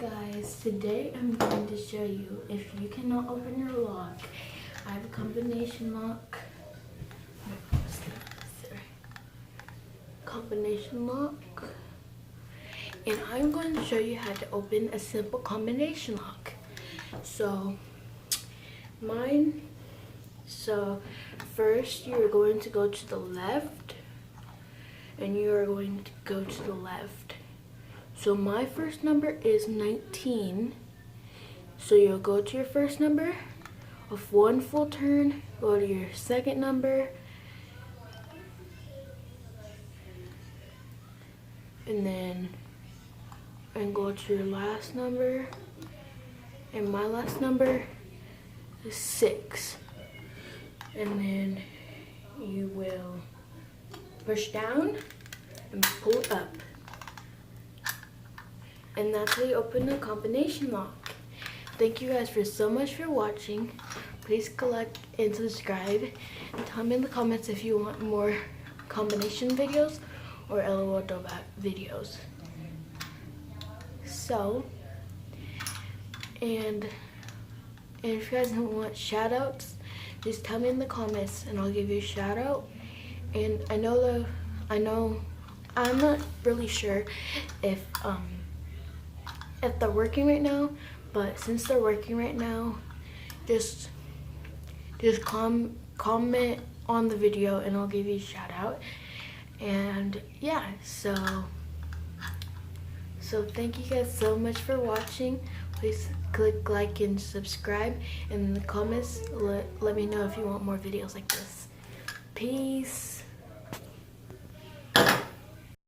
Guys, today I'm going to show you if you cannot open your lock. I have a combination lock. Combination lock. And I'm going to show you how to open a simple combination lock. So first you're going to go to the left and you're going to go to the left. So my first number is 19. So you'll go to your first number with one full turn, go to your second number, and go to your last number. And my last number is 6. And then you will push down and pull up. And that's how you open the combination lock. Thank you guys so much for watching. Please like and subscribe. Tell me in the comments if you want more combination videos or LOL throwback videos. So, and if you guys don't want shout outs, just tell me in the comments and I'll give you a shout out. And I'm not really sure if they're working right now, but since they're working right now, just comment on the video and I'll give you a shout out. And yeah, so thank you guys so much for watching. Please click like and subscribe, and in the comments let me know if you want more videos like this. Peace.